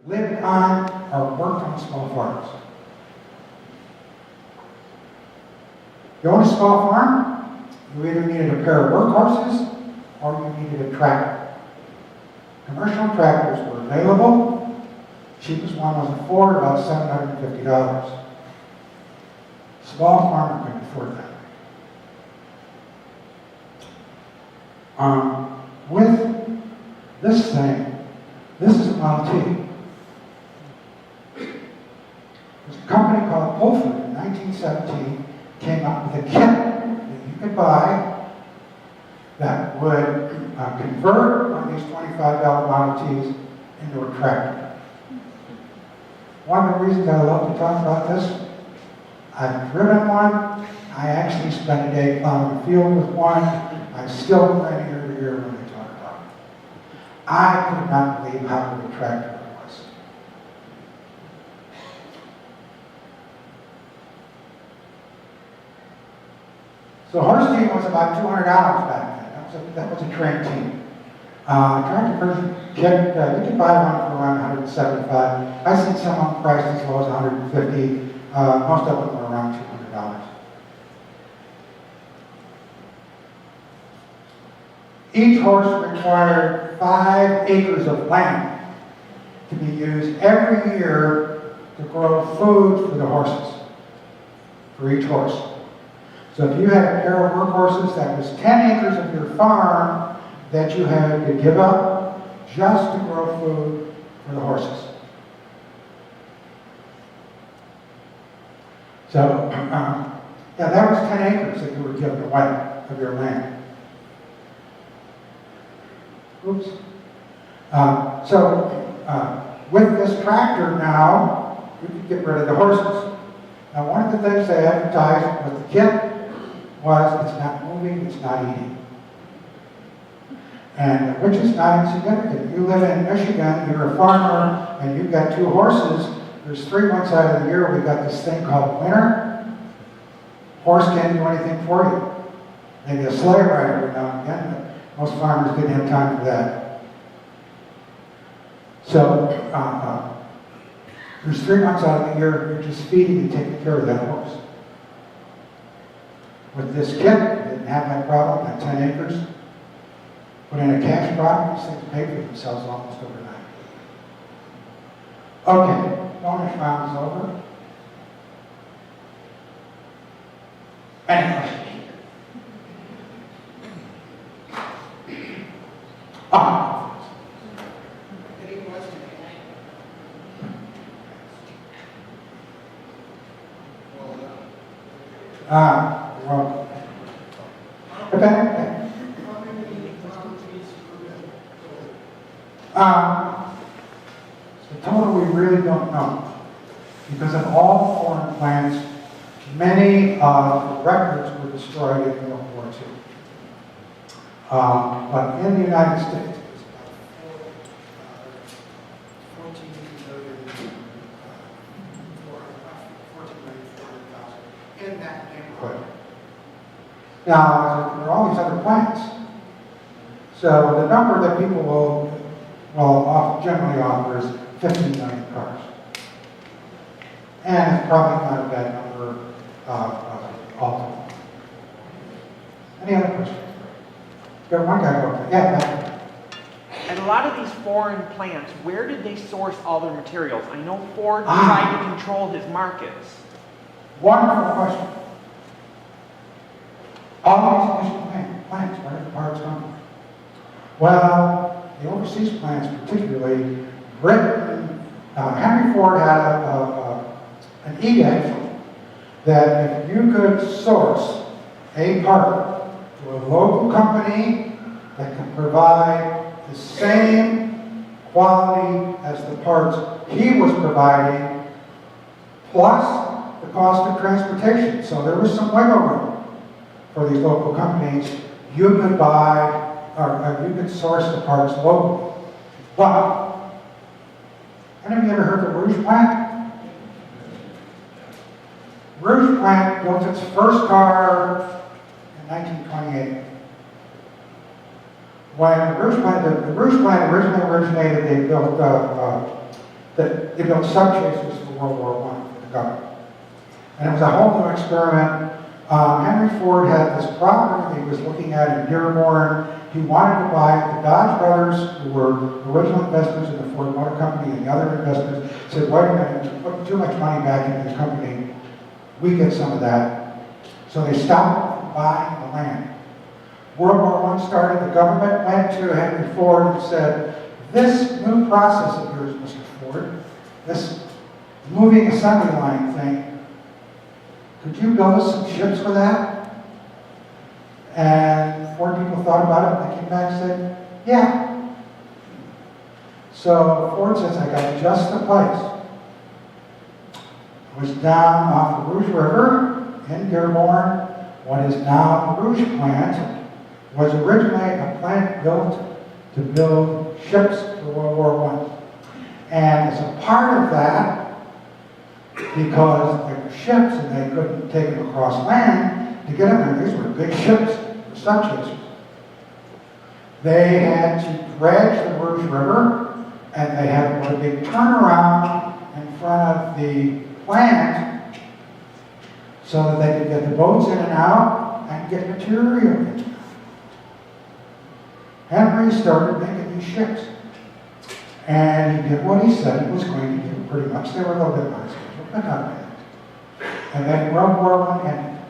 lived on or worked on small farms. You own a small farm, you either needed a pair of workhorses or you needed a tractor. Commercial tractors were available. Cheapest one was a Ford, about $750. Small farmer couldn't afford that. With this thing, this is a Model T. There's a company called Pullford in 1917 came up with a kit that you could buy that would convert one of these $25 Model Ts into a tractor. One of the reasons I love to talk about this, I've driven one. I actually spent a day plowing the field with one. I still plan year to year when they talk about it. I could not believe how good a tractor it was. So horse team was about $200 back then. That was a trained team. Tractor version kit, you can buy one for around $175. I've seen some on priced as low as $150. Most of them are around $200. Each horse required 5 acres of land to be used every year to grow food for the horses, for each horse. So if you had a pair of workhorses, that was 10 acres of your farm that you had to give up just to grow food for the horses. So, yeah, that was 10 acres that you were giving away of your land. Oops. With this tractor now, you can get rid of the horses. Now, one of the things they advertised with the kit was it's not moving, it's not eating. And which is not insignificant. You live in Michigan, you're a farmer, and you've got 2 horses. There's 3 months out of the year, we've got this thing called winter. Horse can't do anything for you. Maybe a sleigh ride every now and again, but most farmers didn't have time for that. So, there's 3 months out of the year, you're just feeding and taking care of that horse. With this kit, you didn't have that problem, that 10 acres. Put in a cash crop, these things pay for themselves almost overnight. Okay, bonus round is over. Any questions? Any questions? Well, okay. The total we really don't know. Because of all foreign plants, many of the records were destroyed in World War II. But in the United States, it was about 14 million, in that neighborhood. Now, there are all these other plants. So the number that people will generally offer is 15 million cars. And it's probably not a bad number altogether. Any other questions? Got one guy over there. Yeah, back. And a lot of these foreign plants, where did they source all their materials? I know Ford tried to control his markets. Wonderful question. All these additional plants, where did the parts come from? Well, the overseas plants, particularly Britain, Henry Ford had an edict that if you could source a part to a local company that can provide the same quality as the parts he was providing, plus the cost of transportation. So there was some wiggle room for these local companies. You could buy, or you could source the parts locally. But, any of you ever heard of the Rouge plant? Rouge plant built its first car in 1928. When the Rouge plant originally originated, they built that they built sub chasers for World War I for the government. And it was a whole new experiment. Henry Ford had this property he was looking at in Gilmore. He wanted to buy it. The Dodge brothers, who were original investors in the Ford Motor Company, and the other investors said, wait a minute, you're putting too much money back into the company. We get some of that. So they stopped from buying the land. World War I started. The government went to Henry Ford and said, this new process of yours, Mr. Ford, this moving assembly line thing, could you build us some ships for that? And Ford people thought about it, and they came back and said, yeah. So Ford says, I got just the place. It was down off the Rouge River in Gilmore. What is now the Rouge plant was originally a plant built to build ships for World War I. And as a part of that, because they were ships and they couldn't take them across land, to get them there, these were big ships for sub chasers. They had to dredge the Rouge River, and they had to put a big turnaround in front of the plant so that they could get the boats in and out and get material in and out. Henry started making these ships. And he did what he said he was going to do, pretty much. They were a little bit behind schedule, but not bad. And then World War I ended.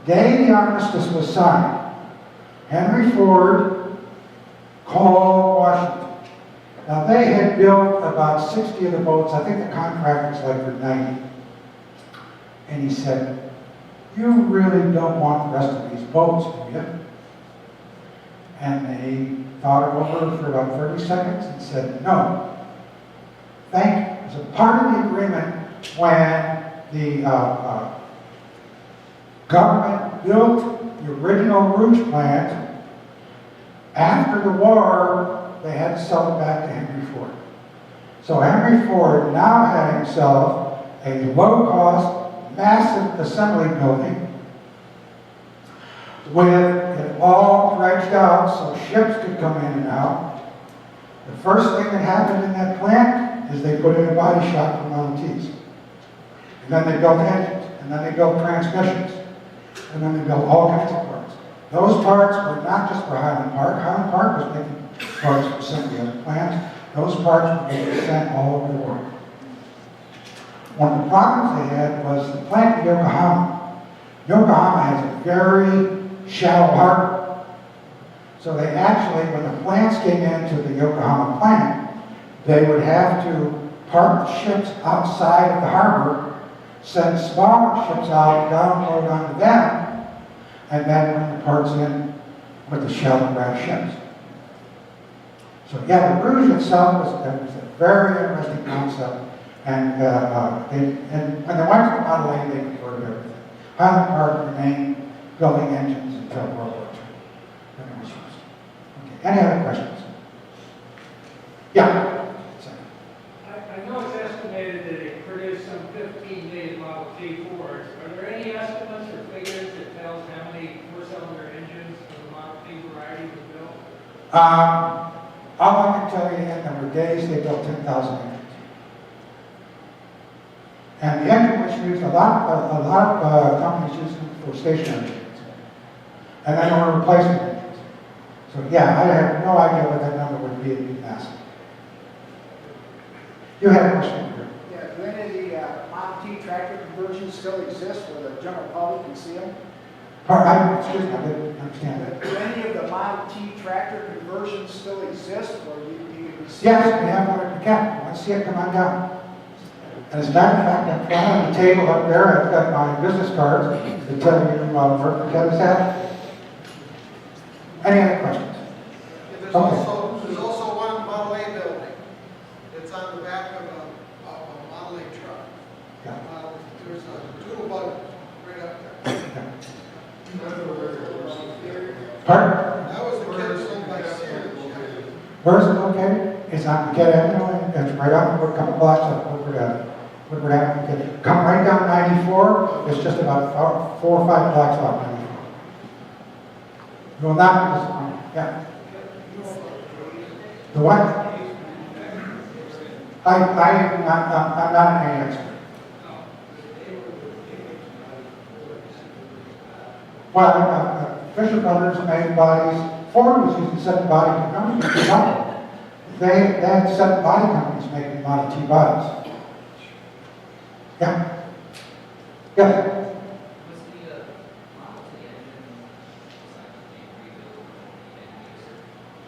The day the armistice was signed, Henry Ford called Washington. Now, they had built about 60 of the boats. I think the contract was like for 90. And he said, you really don't want the rest of these boats, do you? And they thought it over for about 30 seconds and said, no. Thank you. As a part of the agreement, when the government built the original Rouge plant, after the war, they had to sell it back to Henry Ford. So Henry Ford now had himself a low-cost, massive assembly building with it all dredged out so ships could come in and out. The first thing that happened in that plant is they put in a body shop for Model Ts. And then they built engines, and then they built transmissions, and then they built all kinds of parts. Those parts were not just for Highland Park. Highland Park was making parts for some of the other plants. Those parts were being sent all over the world. One of the problems they had was the plant in Yokohama. Yokohama has a very shallow harbor. So they actually, when the plants came into the Yokohama plant, they would have to park the ships outside of the harbor, send smaller ships out, download onto them, and then bring the parts in with the shallow brass ships. So yeah, the Rouge itself was a very interesting concept, and when they went to the Model A, they converted everything. Highland Park remained building engines until World War II. Then it was used. Okay. Any other questions? Yeah. I know it's estimated that it produced some 15 million Model T Fords. Are there any estimates or figures that tells how many four-cylinder engines of the Model T variety was built? All I can tell you is there were days they built 10,000 engines. And the engine was used, a lot of companies used them for stationary engines. And then there were replacement engines. So yeah, I have no idea what that number would be. It'd be massive. You had a question here. Yeah, do any of the Model T tractor conversions still exist where the general public can see them? Excuse me, I didn't understand that. Do any of the Model T tractor conversions still exist or you can see? Yes, we have one at the cap. Let's see it, come on down. And as a matter of fact, in front of the table up there, I've got my business cards to tell you where the cat is at. Any other questions? There's also one Model A building. It's on the back of a Model A truck. Yeah. There's a tool bug right up there. Pardon? That was the kid sold by Sears. Where is it located? It's on Piquette Avenue, and it's right up a couple blocks up Woodward Avenue. Woodward Avenue. Come right down 94. It's just about 4 or 5 blocks off 94. You will not be disappointed. Yeah. The what? I'm not an expert. Well, Fisher Brothers made bodies. Ford was using 7 body companies. They had 7 body companies making Model T bodies. Yeah. Yeah.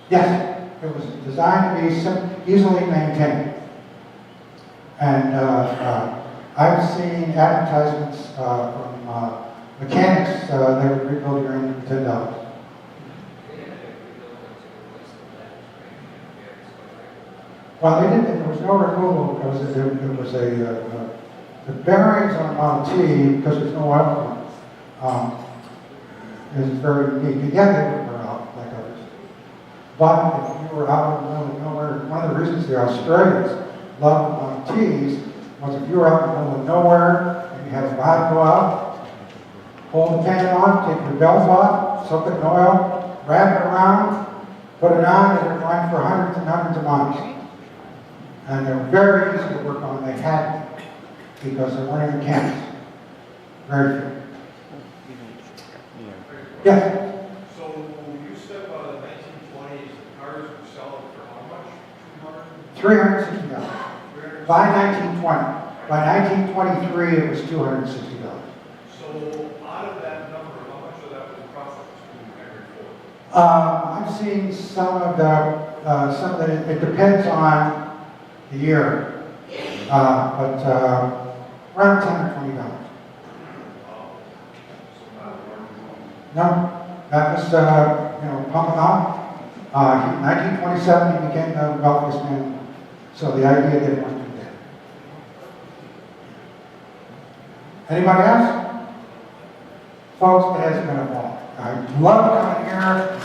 Yes, it was designed to be easily maintained. And I've seen advertisements from mechanics that would rebuild your engine for $10. Well, they didn't. There was no removal because it was the bearings on a Model T, because there's no oil is very unique. And yeah, they would wear out like others. But if you were out in the middle of nowhere, one of the reasons the Australians loved Model Ts was if you were out in the middle of nowhere and you had a rod go out, hold the pan on, take your belt off, soak it in oil, wrap it around, put it on, and it ran for hundreds and hundreds of miles. And they're very easy to work on. They had to, because there weren't any mechanics. Very few. Yes? So you said about the 1920s, the cars were selling for how much? $360. By 1920. By 1923, it was $260. So out of that number, how much of that was profit to Henry Ford? I've seen some of the, it depends on the year, but around $10 or $20. No, that was, pumping on. 1927, he became the wealthiest man. So the idea didn't want to do that. Anybody else? Folks, it has been a walk. I love coming here.